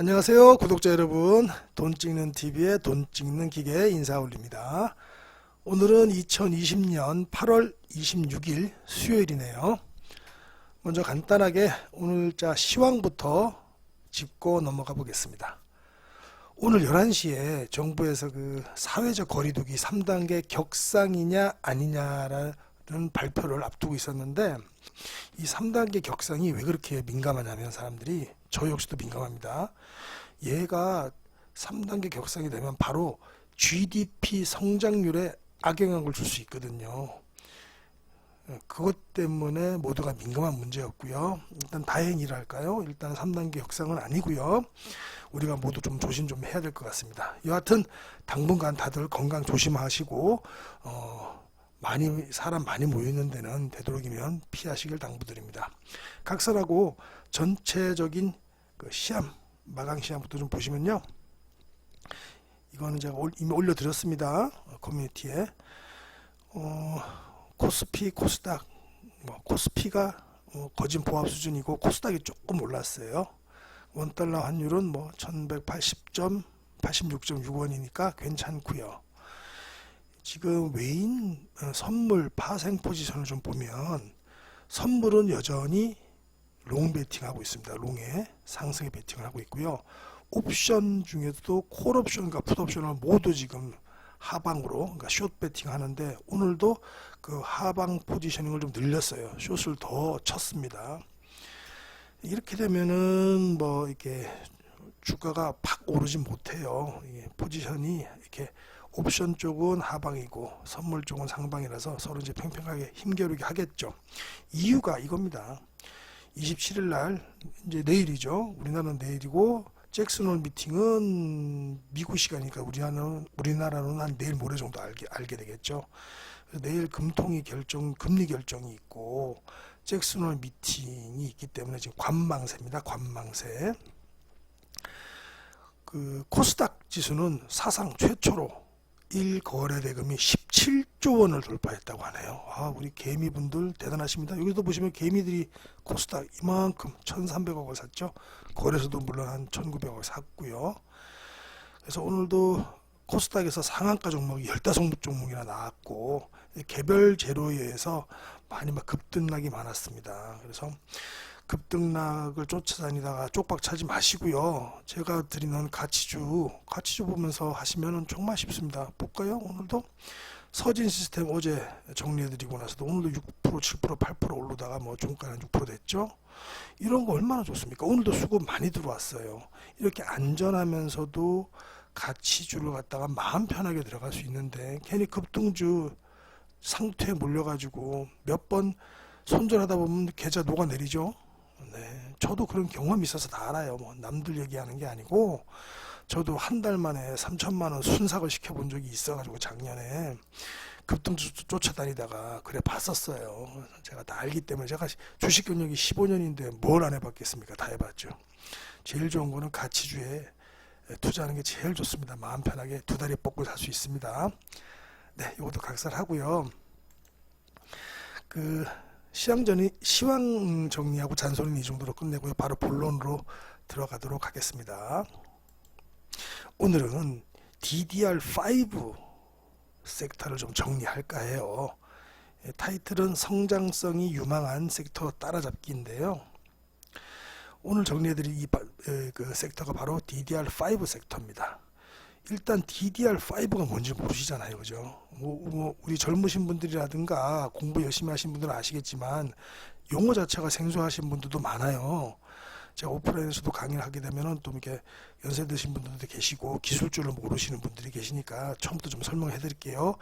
안녕하세요 구독자 여러분, 돈 찍는 TV의 돈 찍는 기계 인사 올립니다. 오늘은 2020년 8월 26일 수요일이네요. 먼저 간단하게 오늘자 시황부터 짚고 넘어가 보겠습니다. 오늘 11시에 정부에서 그 사회적 거리두기 3단계 격상이냐 아니냐라는 발표를 앞두고 있었는데, 이 3단계 격상이 왜 그렇게 민감하냐면, 사람들이 저 역시도 민감합니다. 얘가 3단계 격상이 되면 바로 GDP 성장률에 악영향을 줄 수 있거든요. 그것 때문에 모두가 민감한 문제였고요. 일단 다행이랄까요? 일단 3단계 격상은 아니고요. 우리가 모두 좀 조심 좀 해야 될 것 같습니다. 여하튼 당분간 다들 건강 조심하시고 사람 많이 모이는 데는 되도록이면 피하시길 당부드립니다. 각설하고 전체적인 그 시험, 마감 시험부터 좀 보시면요. 이거는 제가 이미 올려드렸습니다. 커뮤니티에. 코스피, 코스닥, 코스피가 거진 보합 수준이고 코스닥이 조금 올랐어요. 원달러 환율은 1180.86.6원이니까 괜찮고요. 지금 외인 선물 파생 포지션을 좀 보면, 선물은 여전히 롱 베팅하고 있습니다. 롱에 상승에 베팅을 하고 있고요. 옵션 중에도 콜 옵션과 풋 옵션을 모두 지금 하방으로, 그러니까 숏 베팅 하는데, 오늘도 그 하방 포지셔닝을 좀 늘렸어요. 숏을 더 쳤습니다. 이렇게 되면은 이렇게 주가가 팍 오르지 못해요. 포지션이 이렇게 옵션 쪽은 하방이고 선물 쪽은 상방이라서 서로 이제 팽팽하게 힘겨루게 하겠죠. 이유가 이겁니다. 27일 날, 이제 내일이죠. 우리나라는 내일이고, 잭슨홀 미팅은 미국 시간이니까 우리나라는 한 내일 모레 정도 알게 되겠죠. 내일 금리 결정이 있고 잭슨홀 미팅이 있기 때문에 지금 관망세입니다. 관망세. 그 코스닥 지수는 사상 최초로 1거래 대금이 17조 원을 돌파했다고 하네요. 우리 개미분들 대단하십니다. 여기도 보시면 개미들이 코스닥 이만큼 1300억을 샀죠. 거래소도 물론 한 1900억 샀고요. 그래서 오늘도 코스닥에서 상한가 종목이 15종목이나 나왔고, 개별 재료에 의해서 많이 급등락이 많았습니다. 그래서 급등락을 쫓아다니다가 쪽박 차지 마시고요. 제가 드리는 가치주 보면서 하시면 정말 쉽습니다. 볼까요? 오늘도 서진 시스템 어제 정리해드리고 나서도 오늘도 6%, 7%, 8% 오르다가 종가는 6% 됐죠. 이런 거 얼마나 좋습니까? 오늘도 수급 많이 들어왔어요. 이렇게 안전하면서도 가치주를 갖다가 마음 편하게 들어갈 수 있는데, 괜히 급등주 상태에 몰려가지고 몇 번 손절하다 보면 계좌 녹아내리죠. 네, 저도 그런 경험이 있어서 다 알아요. 남들 얘기하는 게 아니고, 저도 한 달 만에 3천만 원 순삭을 시켜본 적이 있어가지고 작년에 급등주 쫓아다니다가 그래 봤었어요. 제가 다 알기 때문에, 제가 주식 경력이 15년인데 뭘 안 해봤겠습니까? 다 해봤죠. 제일 좋은 거는 가치주에 투자하는 게 제일 좋습니다. 마음 편하게 두 다리 뻗고 살 수 있습니다. 네, 이것도 각설하고요. 시황 정리하고 잔소리는 이 정도로 끝내고요. 바로 본론으로 들어가도록 하겠습니다. 오늘은 DDR5 섹터를 좀 정리할까 해요. 타이틀은 성장성이 유망한 섹터 따라잡기인데요. 오늘 정리해드릴 그 섹터가 바로 DDR5 섹터입니다. 일단 DDR5가 뭔지 모르시잖아요. 그죠? 우리 젊으신 분들이라든가 공부 열심히 하신 분들은 아시겠지만, 용어 자체가 생소하신 분들도 많아요. 제가 오프라인에서도 강의를 하게 되면은 또 이렇게 연세 드신 분들도 계시고 기술줄을 모르시는 분들이 계시니까 처음부터 좀 설명해 드릴게요.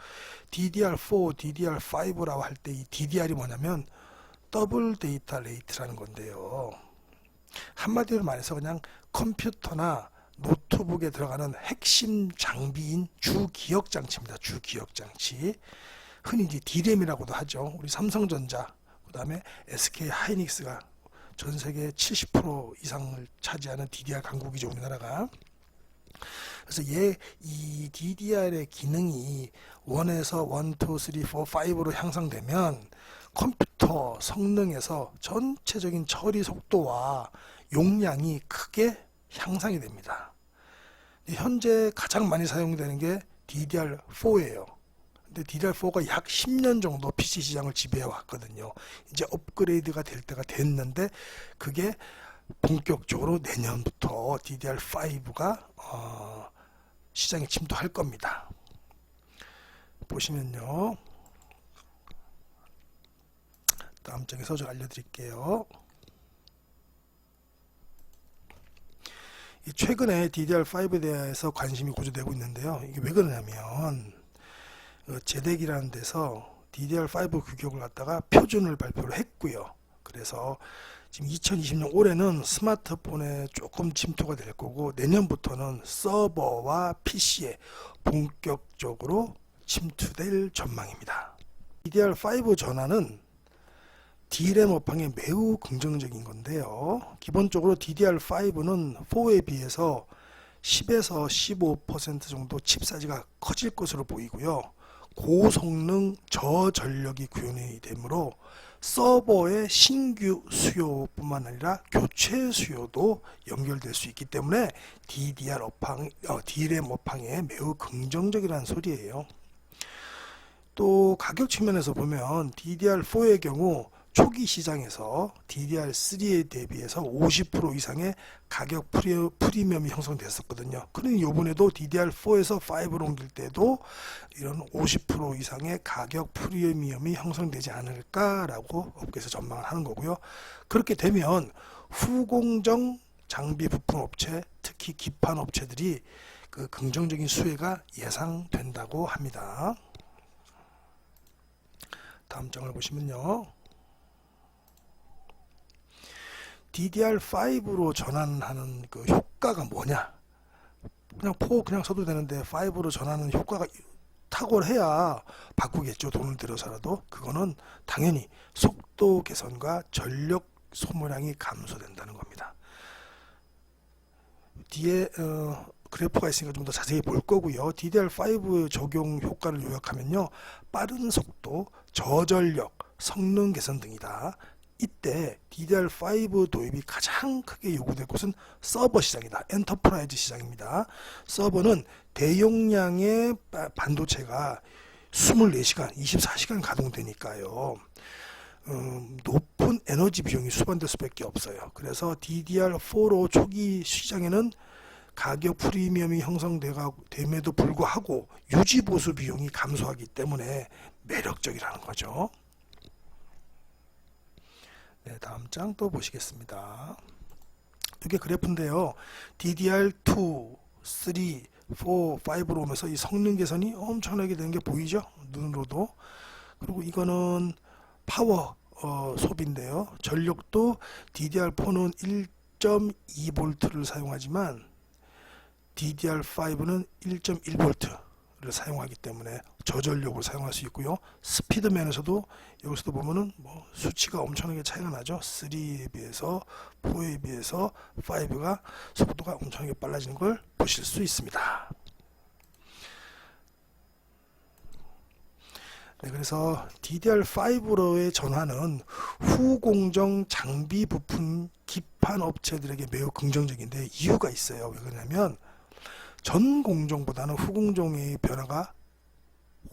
DDR4, DDR5라고 할 때 이 DDR이 뭐냐면 더블 데이터 레이트라는 건데요. 한마디로 말해서 그냥 컴퓨터나 노트북에 들어가는 핵심 장비인 주기억 장치입니다. 주기억 장치. 흔히 이제 D램이라고도 하죠. 우리 삼성전자, 그 다음에 SK 하이닉스가 전 세계 70% 이상을 차지하는 DDR 강국이죠, 우리나라가. 그래서 이 DDR의 기능이 1에서 1, 2, 3, 4, 5로 향상되면 컴퓨터 성능에서 전체적인 처리 속도와 용량이 크게 향상이 됩니다. 현재 가장 많이 사용되는 게 DDR4예요. 근데 DDR4가 약 10년 정도 PC 시장을 지배해 왔거든요. 이제 업그레이드가 될 때가 됐는데 그게 본격적으로 내년부터 DDR5가 시장에 침투할 겁니다. 보시면요. 다음 장에 서술 알려드릴게요. 최근에 DDR5에 대해서 관심이 고조되고 있는데요. 이게 왜 그러냐면 제덱이라는 데서 DDR5 규격을 갖다가 표준을 발표를 했고요. 그래서 지금 2020년 올해는 스마트폰에 조금 침투가 될 거고 내년부터는 서버와 PC에 본격적으로 침투될 전망입니다. DDR5 전환은 D램 업황에 매우 긍정적인 건데요. 기본적으로 DDR5는 4에 비해서 10에서 15% 정도 칩 사이즈가 커질 것으로 보이고요. 고성능 저전력이 구현이 되므로 서버의 신규 수요뿐만 아니라 교체 수요도 연결될 수 있기 때문에 D램 업황에 매우 긍정적이라는 소리예요. 또 가격 측면에서 보면 DDR4의 경우 초기 시장에서 DDR3에 대비해서 50% 이상의 가격 프리미엄이 형성됐었거든요. 그러니 이번에도 DDR4에서 5로 옮길 때도 이런 50% 이상의 가격 프리미엄이 형성되지 않을까라고 업계에서 전망을 하는 거고요. 그렇게 되면 후공정 장비 부품 업체, 특히 기판 업체들이 그 긍정적인 수혜가 예상된다고 합니다. 다음 장을 보시면요. DDR5로 전환하는 그 효과가 뭐냐? 그냥 4 그냥 써도 되는데 5로 전환하는 효과가 탁월해야 바꾸겠죠. 돈을 들여서라도. 그거는 당연히 속도 개선과 전력 소모량이 감소된다는 겁니다. 뒤에 그래프가 있으니까 좀 더 자세히 볼 거고요. DDR5 적용 효과를 요약하면요. 빠른 속도, 저전력, 성능 개선 등이다. 이때 DDR5 도입이 가장 크게 요구될 곳은 서버 시장이다. 엔터프라이즈 시장입니다. 서버는 대용량의 반도체가 24시간, 24시간 가동되니까요. 높은 에너지 비용이 수반될 수밖에 없어요. 그래서 DDR4로 초기 시장에는 가격 프리미엄이 형성됨에도 불구하고 유지 보수 비용이 감소하기 때문에 매력적이라는 거죠. 네, 다음 장 또 보시겠습니다. 이게 그래프인데요. DDR2, 3, 4, 5로 오면서 이 성능 개선이 엄청나게 되는 게 보이죠? 눈으로도. 그리고 이거는 파워 소비인데요. 전력도 DDR4는 1.2V를 사용하지만 DDR5는 1.1V를 사용하기 때문에 저전력을 사용할 수 있고요. 스피드 면에서도 여기서도 보면은 뭐 수치가 엄청나게 차이가 나죠. 3에 비해서 4에 비해서 5가 속도가 엄청나게 빨라지는 걸 보실 수 있습니다. 네, 그래서 DDR5로의 전환은 후공정 장비 부품 기판 업체들에게 매우 긍정적인데 이유가 있어요. 왜 그러냐면 전 공정보다는 후공정의 변화가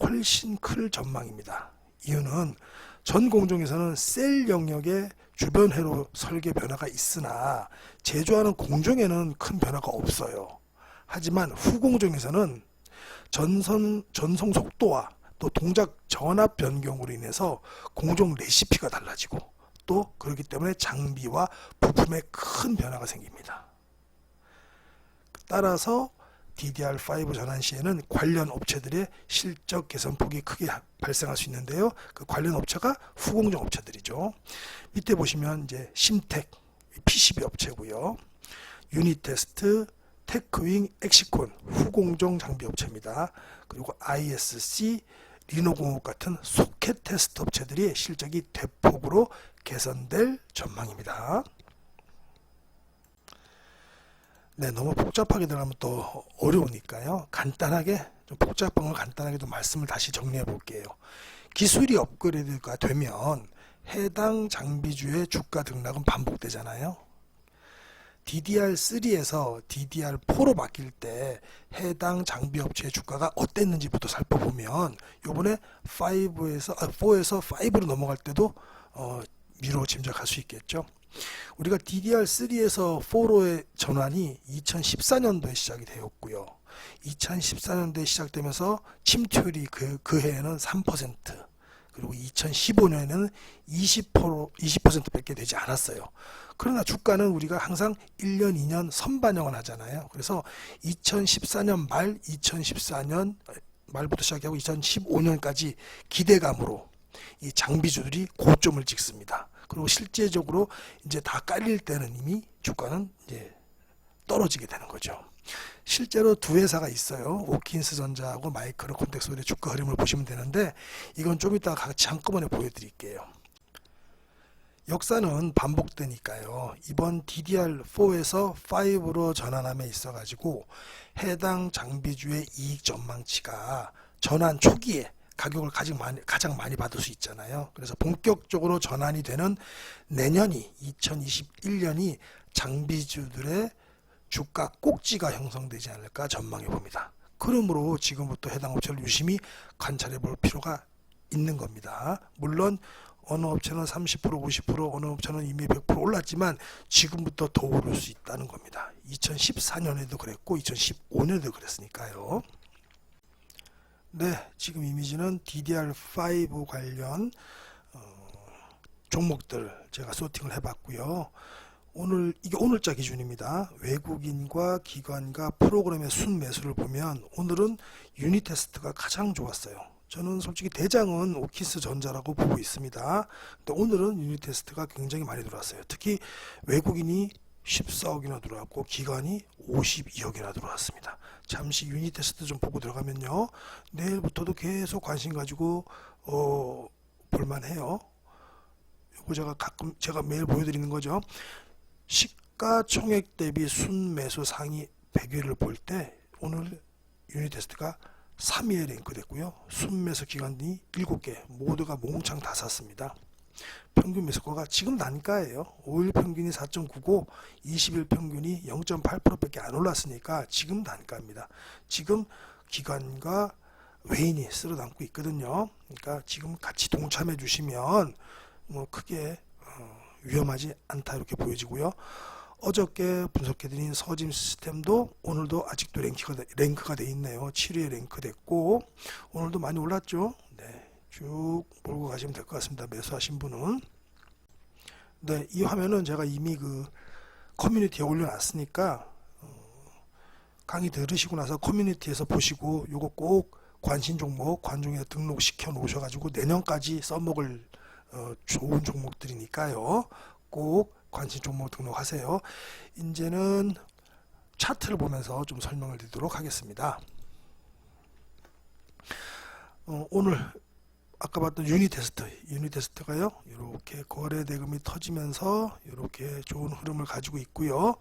훨씬 클 전망입니다. 이유는 전 공정에서는 셀 영역의 주변 회로 설계 변화가 있으나 제조하는 공정에는 큰 변화가 없어요. 하지만 후공정에서는 전송 속도와 또 동작 전압 변경으로 인해서 공정 레시피가 달라지고 또 그렇기 때문에 장비와 부품에 큰 변화가 생깁니다. 따라서 DDR5 전환 시에는 관련 업체들의 실적 개선폭이 크게 발생할 수 있는데요. 그 관련 업체가 후공정 업체들이죠. 밑에 보시면 이제 심텍, PCB 업체고요. 유니테스트, 테크윙, 엑시콘, 후공정 장비 업체입니다. 그리고 ISC, 리노공업 같은 소켓 테스트 업체들이 실적이 대폭으로 개선될 전망입니다. 네, 너무 복잡하게 들어가면 또 어려우니까요. 간단하게, 좀 복잡한 걸 간단하게 좀 말씀을 다시 정리해 볼게요. 기술이 업그레이드가 되면 해당 장비주의 주가 등락은 반복되잖아요. DDR3에서 DDR4로 바뀔 때 해당 장비 업체의 주가가 어땠는지부터 살펴보면 요번에 4에서 5로 넘어갈 때도 미루어 짐작할 수 있겠죠. 우리가 DDR3에서 4로의 전환이 2014년도에 시작이 되었고요. 2014년도에 시작되면서 침투율이 그 해에는 3%, 그리고 2015년에는 20%밖에 되지 않았어요. 그러나 주가는 우리가 항상 1년, 2년 선반영을 하잖아요. 그래서 2014년 말, 2014년 말부터 시작하고 2015년까지 기대감으로 이 장비주들이 고점을 찍습니다. 그리고 실제적으로 이제 다 깔릴 때는 이미 주가는 이제 떨어지게 되는 거죠. 실제로 두 회사가 있어요. 오킨스 전자하고 마이크로 콘텍스의 주가 흐름을 보시면 되는데 이건 좀 이따 같이 한꺼번에 보여드릴게요. 역사는 반복되니까요. 이번 DDR4에서 5로 전환함에 있어 가지고 해당 장비주의 이익 전망치가 전환 초기에 가격을 가장 많이 받을 수 있잖아요. 그래서 본격적으로 전환이 되는 내년이 2021년이 장비주들의 주가 꼭지가 형성되지 않을까 전망해 봅니다. 그러므로 지금부터 해당 업체를 유심히 관찰해 볼 필요가 있는 겁니다. 물론 어느 업체는 30%, 50%, 어느 업체는 이미 100% 올랐지만 지금부터 더 오를 수 있다는 겁니다. 2014년에도 그랬고 2015년에도 그랬으니까요. 네, 지금 이미지는 DDR5 관련 종목들 제가 소팅을 해봤고요. 이게 오늘자 기준입니다. 외국인과 기관과 프로그램의 순매수를 보면 오늘은 유닛 테스트가 가장 좋았어요. 저는 솔직히 대장은 오키스 전자라고 보고 있습니다. 근데 오늘은 유닛 테스트가 굉장히 많이 들어왔어요. 특히 외국인이 14억이나 들어왔고 기관이 52억이나 들어왔습니다. 잠시 유닛 테스트 좀 보고 들어가면요. 내일부터도 계속 관심 가지고 볼만해요. 이거 제가 매일 보여드리는 거죠. 시가총액 대비 순매수 상위 100위를 볼 때 오늘 유닛 테스트가 3위에 랭크됐고요. 순매수 기관이 7개 모두가 몽창 다 샀습니다. 평균 매수가가 지금 단가예요. 5일 평균이 4.99, 20일 평균이 0.8%밖에 안 올랐으니까 지금 단가입니다. 지금 기관과 외인이 쓸어 담고 있거든요. 그러니까 지금 같이 동참해 주시면 뭐 크게 위험하지 않다 이렇게 보여지고요. 어저께 분석해드린 서짐 시스템도 오늘도 아직도 랭크가 돼 있네요. 7위에 랭크됐고 오늘도 많이 올랐죠. 네, 쭉 몰고 가시면 될 것 같습니다. 매수하신 분은. 네, 이 화면은 제가 이미 그 커뮤니티에 올려놨으니까 강의 들으시고 나서 커뮤니티에서 보시고 요거 꼭 관심 종목 관중에 등록시켜 놓으셔가지고 내년까지 써먹을 좋은 종목들이니까요. 꼭 관심 종목 등록하세요. 이제는 차트를 보면서 좀 설명을 드리도록 하겠습니다. 오늘 아까 봤던 유닛 테스트가요. 이렇게 거래 대금이 터지면서 이렇게 좋은 흐름을 가지고 있고요.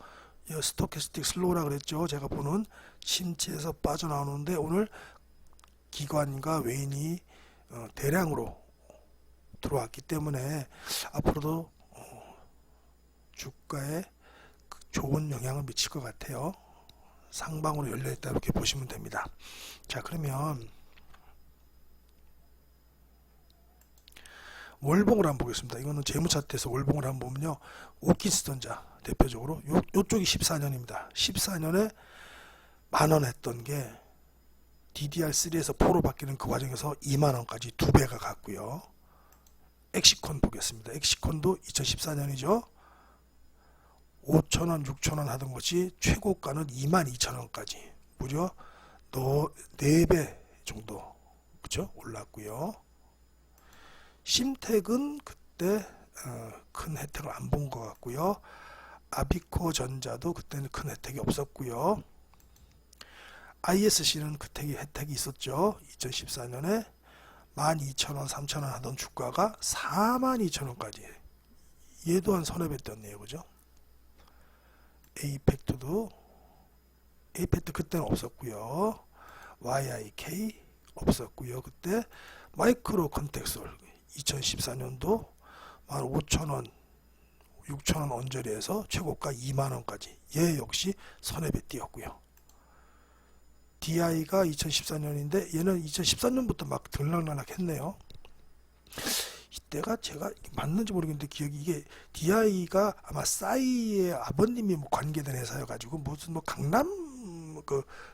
스토캐스틱 슬로우라 그랬죠. 제가 보는 침체에서 빠져나오는데 오늘 기관과 외인이 대량으로 들어왔기 때문에 앞으로도 주가에 좋은 영향을 미칠 것 같아요. 상방으로 열려있다 이렇게 보시면 됩니다. 자, 그러면 월봉을 한번 보겠습니다. 이거는 재무차트에서 월봉을 한번 보면요. 오킨스 전자 대표적으로 요쪽이 14년입니다. 14년에 만원 했던 게 DDR3에서 4로 바뀌는 그 과정에서 2만원까지 2배가 갔고요. 엑시콘 보겠습니다. 엑시콘도 2014년이죠. 5,000원, 6,000원 하던 것이 최고가는 22,000원까지 무려 4배 정도 그죠? 올랐고요. 심텍은 그때 큰 혜택을 안 본 것 같고요. 아비코 전자도 그때는 큰 혜택이 없었고요. ISC는 그 혜택이 있었죠. 2014년에 12,000원, 3,000원 하던 주가가 42,000원까지. 얘 또한 손해 뵀었네요. 그죠? 에이펙트 그때는 없었고요. YIK 없었고요. 그때 마이크로 컨텍솔 2014년도 15,000원 6,000원 언저리에서 최고가 2만원까지 얘 역시 선회배 뛰었고요. DI가 2014년인데 얘는 2013년부터 막 들락날락했네요. 이때가 제가 맞는지 모르겠는데 기억이 이게 DI가 아마 싸이의 아버님이 뭐 관계된 회사여가지고 무슨 뭐 강남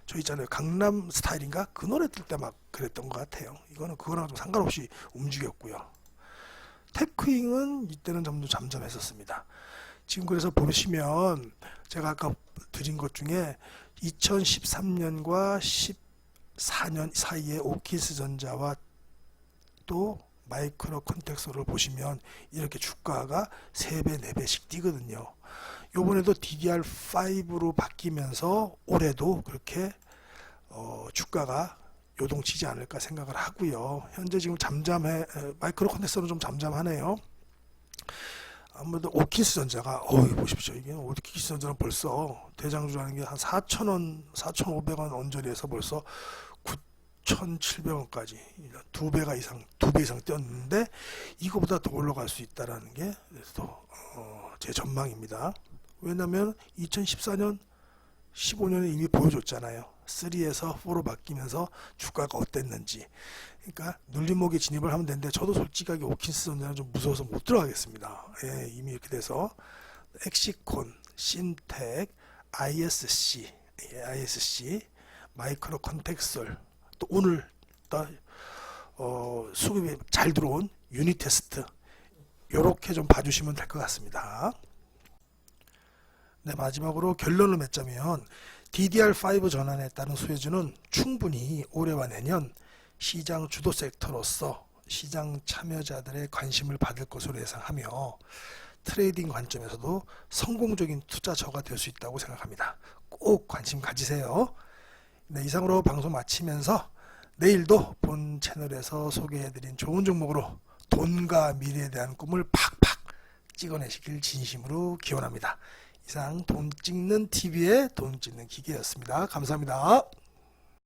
저 있잖아요, 강남 스타일인가 그 노래 뜰 때 막 그랬던 것 같아요. 이거는 그거랑 좀 상관없이 움직였고요. 탭크윙은 이때는 좀 잠잠했었습니다. 지금 그래서 보시면 제가 아까 드린 것 중에 2013년과 14년 사이에 오키스전자와 또 마이크로 컨텍스를 보시면 이렇게 주가가 3배, 4배씩 뛰거든요. 요번에도 DDR5로 바뀌면서 올해도 그렇게 주가가 요동치지 않을까 생각을 하고요. 현재 지금 잠잠해, 마이크로 컨텍스는 좀 잠잠하네요. 아무래도 오키스전자가 보십시오. 이게 오키스전자는 벌써 대장주라는 게 한 4,000원, 4,500원 언저리에서 벌써 9,700원까지 2배 이상 뛰었는데 이거보다 더 올라갈 수 있다라는 게 제 전망입니다. 왜냐하면 2014년 15년에 이미 보여줬잖아요. 3에서 4로 바뀌면서 주가가 어땠는지. 그러니까 눌림목에 진입을 하면 되는데 저도 솔직하게 오킨스전자는 좀 무서워서 못 들어가겠습니다. 예, 이미 이렇게 돼서 엑시콘, 신텍, ISC, 마이크로 컨텍솔, 또 오늘 수급이 잘 들어온 유니테스트, 요렇게 좀 봐주시면 될 것 같습니다. 네, 마지막으로 결론을 맺자면 DDR5 전환에 따른 수혜주는 충분히 올해와 내년 시장 주도 섹터로서 시장 참여자들의 관심을 받을 것으로 예상하며 트레이딩 관점에서도 성공적인 투자처가 될 수 있다고 생각합니다. 꼭 관심 가지세요. 네, 이상으로 방송 마치면서 내일도 본 채널에서 소개해드린 좋은 종목으로 돈과 미래에 대한 꿈을 팍팍 찍어내시길 진심으로 기원합니다. 이상 돈 찍는 TV의 돈 찍는 기계였습니다. 감사합니다.